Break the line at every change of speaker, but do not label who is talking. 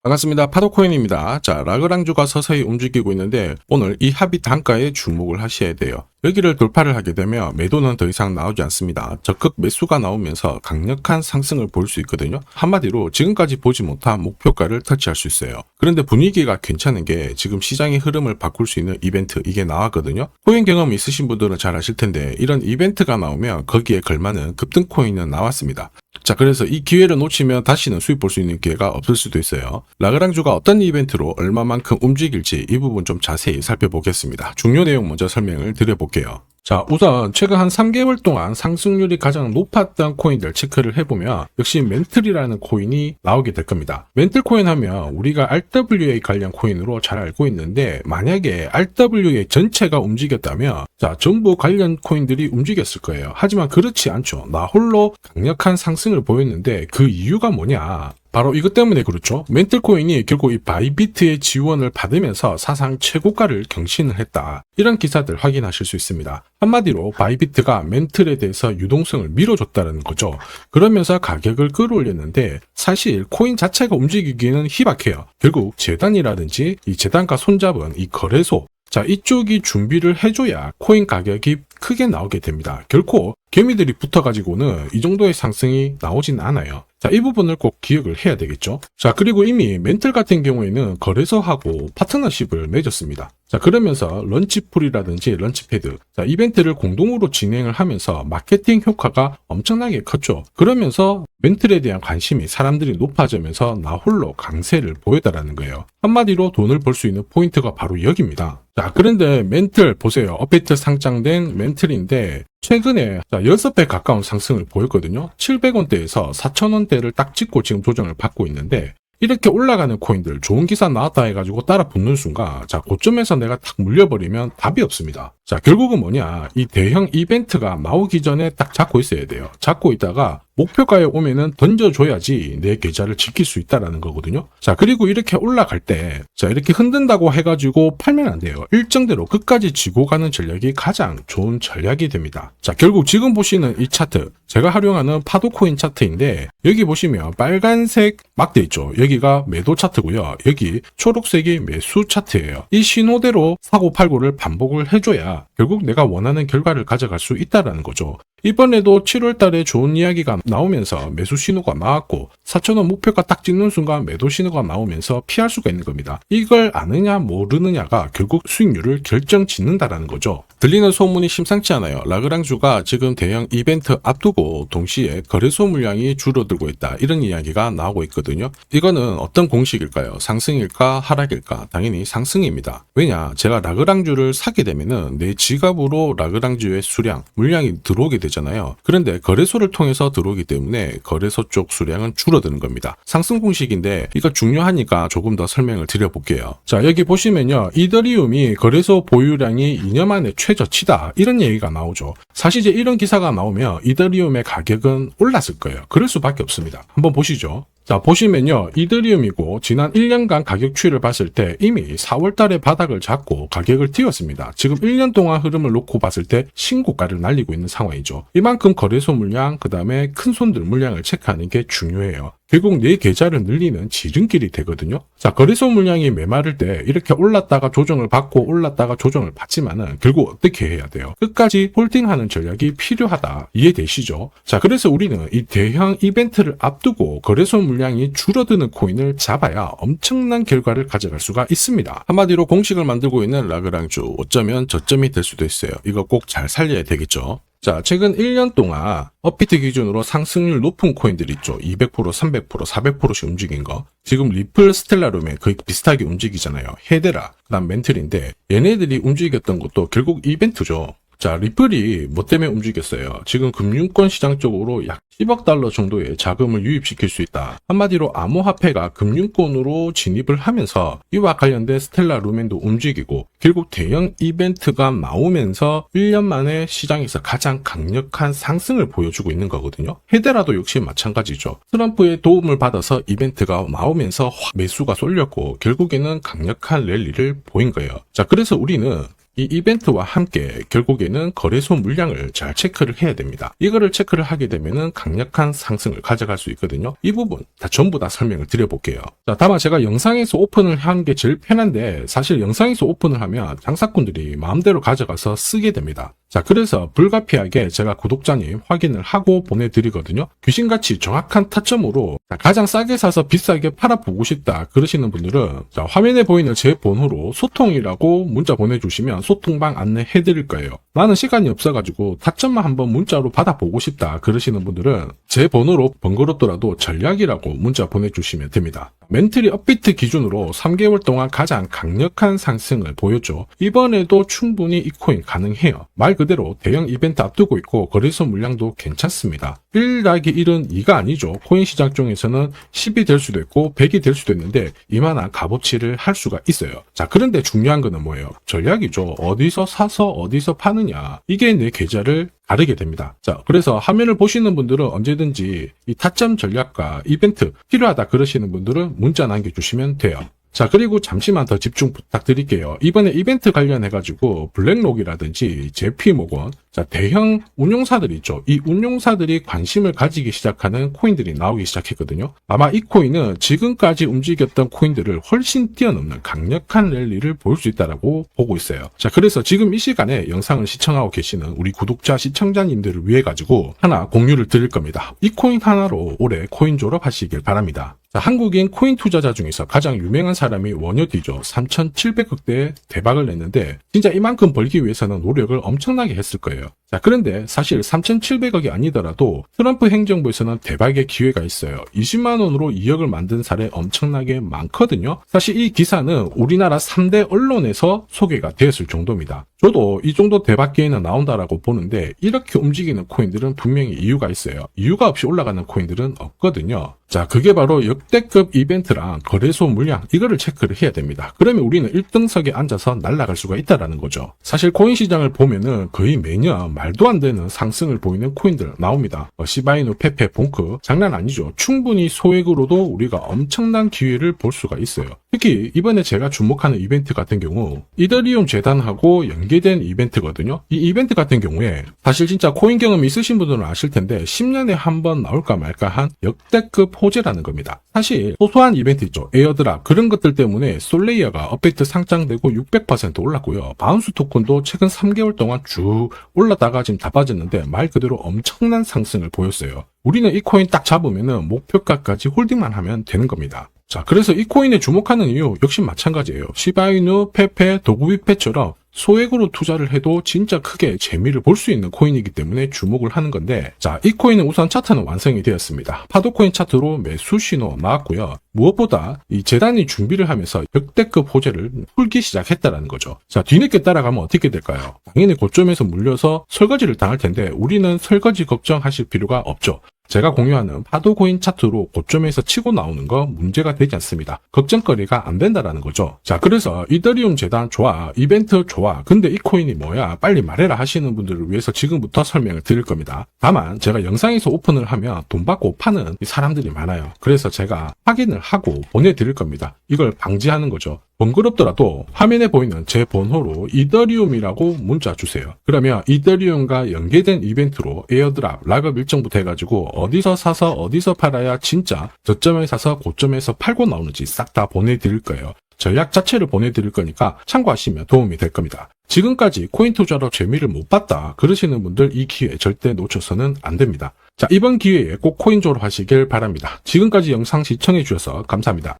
반갑습니다. 파도코인입니다. 자, 라그랑주가 서서히 움직이고 있는데 오늘 이 합의 단가에 주목을 하셔야 돼요. 여기를 돌파를 하게 되면 매도는 더 이상 나오지 않습니다. 적극 매수가 나오면서 강력한 상승을 볼 수 있거든요. 한마디로 지금까지 보지 못한 목표가를 터치할 수 있어요. 그런데 분위기가 괜찮은 게 지금 시장의 흐름을 바꿀 수 있는 이벤트 이게 나왔거든요. 코인 경험 있으신 분들은 잘 아실 텐데 이런 이벤트가 나오면 거기에 걸맞는 급등 코인은 나왔습니다. 자, 그래서 이 기회를 놓치면 다시는 수익 볼 수 있는 기회가 없을 수도 있어요. 라그랑주가 어떤 이벤트로 얼마만큼 움직일지 이 부분 좀 자세히 살펴보겠습니다. 중요 내용 먼저 설명을 드려볼게요. 자, 우선 최근 한 3개월 동안 상승률이 가장 높았던 코인들 체크를 해보면 역시 멘틀이라는 코인이 나오게 될 겁니다. 멘틀 코인 하면 우리가 RWA 관련 코인으로 잘 알고 있는데 만약에 RWA 전체가 움직였다면 자, 전부 관련 코인들이 움직였을 거예요. 하지만 그렇지 않죠. 나 홀로 강력한 상승을 보였는데 그 이유가 뭐냐? 바로 이것 때문에 그렇죠. 멘틀 코인이 결국 이 바이비트의 지원을 받으면서 사상 최고가를 경신을 했다. 이런 기사들 확인하실 수 있습니다. 한마디로 바이비트가 멘틀에 대해서 유동성을 밀어줬다는 거죠. 그러면서 가격을 끌어올렸는데 사실 코인 자체가 움직이기는 희박해요. 결국 재단이라든지 이 재단과 손잡은 이 거래소 자, 이쪽이 준비를 해줘야 코인 가격이 크게 나오게 됩니다. 결코 개미들이 붙어가지고는 이 정도의 상승이 나오진 않아요. 자, 이 부분을 꼭 기억을 해야 되겠죠. 자, 그리고 이미 멘틀 같은 경우에는 거래소하고 파트너십을 맺었습니다. 자, 그러면서 런치풀이라든지 런치패드, 자, 이벤트를 공동으로 진행을 하면서 마케팅 효과가 엄청나게 컸죠. 그러면서 멘틀에 대한 관심이 사람들이 높아지면서 나 홀로 강세를 보였다라는 거예요. 한마디로 돈을 벌 수 있는 포인트가 바로 여기입니다. 자, 그런데 멘틀 보세요. 업비트 상장된 멘틀인데 최근에 6배 가까운 상승을 보였거든요. 700원대에서 4,000원대를 딱 찍고 지금 조정을 받고 있는데 이렇게 올라가는 코인들 좋은 기사 나왔다 해가지고 따라 붙는 순간 자, 고점에서 내가 탁 물려버리면 답이 없습니다. 자, 결국은 뭐냐, 이 대형 이벤트가 나오기 전에 딱 잡고 있어야 돼요. 잡고 있다가 목표가에 오면은 던져줘야지 내 계좌를 지킬 수 있다라는 거거든요. 자, 그리고 이렇게 올라갈 때, 자, 이렇게 흔든다고 해가지고 팔면 안 돼요. 일정대로 끝까지 쥐고 가는 전략이 가장 좋은 전략이 됩니다. 자, 결국 지금 보시는 이 차트, 제가 활용하는 파도코인 차트인데, 여기 보시면 빨간색 막대 있죠. 여기가 매도 차트고요. 여기 초록색이 매수 차트예요. 이 신호대로 사고 팔고를 반복을 해줘야 결국 내가 원하는 결과를 가져갈 수 있다라는 거죠. 이번에도 7월 달에 좋은 이야기가 나오면서 매수 신호가 나왔고 4,000원 목표가 딱 찍는 순간 매도 신호가 나오면서 피할 수가 있는 겁니다. 이걸 아느냐 모르느냐가 결국 수익률을 결정짓는다라는 거죠. 들리는 소문이 심상치 않아요. 라그랑주가 지금 대형 이벤트 앞두고 동시에 거래소 물량이 줄어들고 있다. 이런 이야기가 나오고 있거든요. 이거는 어떤 공식일까요? 상승일까 하락일까? 당연히 상승입니다. 왜냐? 제가 라그랑주를 사게 되면은 내 지갑으로 라그랑주의 수량, 물량이 들어오게 되잖아요. 그런데 거래소를 통해서 들어오기 때문에 거래소 쪽 수량은 줄어드는 겁니다. 상승 공식인데 이거 중요하니까 조금 더 설명을 드려볼게요. 자, 여기 보시면요. 이더리움이 거래소 보유량이 2년 만에 최저치다. 이런 얘기가 나오죠. 사실 이제 이런 기사가 나오면 이더리움의 가격은 올랐을 거예요. 그럴 수밖에 없습니다. 한번 보시죠. 자, 보시면요. 이더리움이고 지난 1년간 가격 추이를 봤을 때 이미 4월 달에 바닥을 잡고 가격을 띄웠습니다. 지금 1년 동안 흐름을 놓고 봤을 때 신고가를 날리고 있는 상황이죠. 이만큼 거래소 물량, 그 다음에 큰 손들 물량을 체크하는 게 중요해요. 결국 내 계좌를 늘리는 지름길이 되거든요. 자, 거래소 물량이 메마를 때 이렇게 올랐다가 조정을 받고 올랐다가 조정을 받지만은 결국 어떻게 해야 돼요? 끝까지 홀딩하는 전략이 필요하다. 이해되시죠? 자, 그래서 우리는 이 대형 이벤트를 앞두고 거래소 물량이 줄어드는 코인을 잡아야 엄청난 결과를 가져갈 수가 있습니다. 한마디로 공식을 만들고 있는 라그랑주, 어쩌면 저점이 될 수도 있어요. 이거 꼭 잘 살려야 되겠죠. 자, 최근 1년 동안 업비트 기준으로 상승률 높은 코인들 있죠. 200%, 300%, 400%씩 움직인 거. 지금 리플, 스텔라룸에 거의 비슷하게 움직이잖아요. 헤데라, 그다음 멘틀인데 얘네들이 움직였던 것도 결국 이벤트죠. 자, 리플이 뭐 때문에 움직였어요? 지금 금융권 시장 쪽으로 약 10억 달러 정도의 자금을 유입시킬 수 있다. 한마디로 암호화폐가 금융권으로 진입을 하면서 이와 관련된 스텔라 루멘도 움직이고 결국 대형 이벤트가 나오면서 1년 만에 시장에서 가장 강력한 상승을 보여주고 있는 거거든요. 헤데라도 역시 마찬가지죠. 트럼프의 도움을 받아서 이벤트가 나오면서 매수가 쏠렸고 결국에는 강력한 랠리를 보인 거예요. 자, 그래서 우리는 이 이벤트와 함께 결국에는 거래소 물량을 잘 체크를 해야 됩니다. 이거를 체크를 하게 되면은 강력한 상승을 가져갈 수 있거든요. 이 부분 전부 다 설명을 드려볼게요. 자, 다만 제가 영상에서 오픈을 한 게 제일 편한데 사실 영상에서 오픈을 하면 장사꾼들이 마음대로 가져가서 쓰게 됩니다. 자, 그래서 불가피하게 제가 구독자님 확인을 하고 보내드리거든요. 귀신같이 정확한 타점으로 가장 싸게 사서 비싸게 팔아보고 싶다 그러시는 분들은 자, 화면에 보이는 제 번호로 소통이라고 문자 보내주시면 소통방 안내해드릴 거예요. 나는 시간이 없어가지고 타점만 한번 문자로 받아보고 싶다 그러시는 분들은 제 번호로 번거롭더라도 전략이라고 문자 보내주시면 됩니다. 멘틀이 업비트 기준으로 3개월 동안 가장 강력한 상승을 보였죠. 이번에도 충분히 이 코인 가능해요. 말 그대로 대형 이벤트 앞두고 있고 거래소 물량도 괜찮습니다. 1 더하기 1은 2가 아니죠. 코인 시장 중에서는 10이 될 수도 있고 100이 될 수도 있는데 이만한 값어치를 할 수가 있어요. 자, 그런데 중요한 거는 뭐예요? 전략이죠. 어디서 사서 어디서 파느냐. 이게 내 계좌를 가르게 됩니다. 자, 그래서 화면을 보시는 분들은 언제든지 이 타점 전략과 이벤트 필요하다 그러시는 분들은 문자 남겨주시면 돼요. 자, 그리고 잠시만 더 집중 부탁드릴게요. 이번에 이벤트 관련해가지고 블랙록이라든지 JP모건, 자, 대형 운용사들 있죠. 이 운용사들이 관심을 가지기 시작하는 코인들이 나오기 시작했거든요. 아마 이 코인은 지금까지 움직였던 코인들을 훨씬 뛰어넘는 강력한 랠리를 보일 수 있다고 보고 있어요. 자, 그래서 지금 이 시간에 영상을 시청하고 계시는 우리 구독자, 시청자님들을 위해 가지고 하나 공유를 드릴 겁니다. 이 코인 하나로 올해 코인 졸업하시길 바랍니다. 자, 한국인 코인 투자자 중에서 가장 유명한 사람이 원효디죠. 3,700억대 대박을 냈는데 진짜 이만큼 벌기 위해서는 노력을 엄청나게 했을 거예요. 자, 그런데 사실 3,700억이 아니더라도 트럼프 행정부에서는 대박의 기회가 있어요. 20만 원으로 2억을 만든 사례 엄청나게 많거든요. 사실 이 기사는 우리나라 3대 언론에서 소개가 되었을 정도입니다. 저도 이 정도 대박 기회는 나온다라고 보는데 이렇게 움직이는 코인들은 분명히 이유가 있어요. 이유가 없이 올라가는 코인들은 없거든요. 자, 그게 바로 역대급 이벤트랑 거래소 물량 이거를 체크를 해야 됩니다. 그러면 우리는 1등석에 앉아서 날아갈 수가 있다라는 거죠. 사실 코인 시장을 보면은 거의 매년 말도 안 되는 상승을 보이는 코인들 나옵니다. 시바이누, 페페, 봉크 장난 아니죠. 충분히 소액으로도 우리가 엄청난 기회를 볼 수가 있어요. 특히 이번에 제가 주목하는 이벤트 같은 경우 이더리움 재단하고 연계된 이벤트거든요. 이 이벤트 같은 경우에 사실 진짜 코인 경험이 있으신 분들은 아실 텐데 10년에 한 번 나올까 말까 한 역대급 호재라는 겁니다. 사실 소소한 이벤트 있죠. 에어드랍 그런 것들 때문에 솔레이어가 업데이트 상장되고 600% 올랐고요. 바운스 토큰도 최근 3개월 동안 쭉 올랐다가 지금 다 빠졌는데 말 그대로 엄청난 상승을 보였어요. 우리는 이 코인 딱 잡으면은 목표가까지 홀딩만 하면 되는 겁니다. 자, 그래서 이 코인에 주목하는 이유 역시 마찬가지예요. 시바이누, 페페, 도구비페처럼 소액으로 투자를 해도 진짜 크게 재미를 볼 수 있는 코인이기 때문에 주목을 하는 건데, 자, 이 코인은 우선 차트는 완성이 되었습니다. 파도코인 차트로 매수 신호 나왔고요. 무엇보다 이 재단이 준비를 하면서 역대급 호재를 풀기 시작했다라는 거죠. 자, 뒤늦게 따라가면 어떻게 될까요? 당연히 고점에서 물려서 설거지를 당할 텐데 우리는 설거지 걱정하실 필요가 없죠. 제가 공유하는 파도코인 차트로 고점에서 치고 나오는 거 문제가 되지 않습니다. 걱정거리가 안 된다라는 거죠. 자, 그래서 이더리움 재단 좋아, 이벤트 좋아, 근데 이 코인이 뭐야? 빨리 말해라 하시는 분들을 위해서 지금부터 설명을 드릴 겁니다. 다만 제가 영상에서 오픈을 하면 돈 받고 파는 사람들이 많아요. 그래서 제가 확인을 하고 보내드릴 겁니다. 이걸 방지하는 거죠. 번거롭더라도 화면에 보이는 제 번호로 이더리움이라고 문자 주세요. 그러면 이더리움과 연계된 이벤트로 에어드랍, 락업 일정부터 해가지고 어디서 사서 어디서 팔아야 진짜 저점에 사서 고점에서 팔고 나오는지 싹 다 보내드릴 거예요. 전략 자체를 보내드릴 거니까 참고하시면 도움이 될 겁니다. 지금까지 코인 투자로 재미를 못 봤다 그러시는 분들 이 기회 절대 놓쳐서는 안 됩니다. 자, 이번 기회에 꼭 코인 졸업하시길 바랍니다. 지금까지 영상 시청해 주셔서 감사합니다.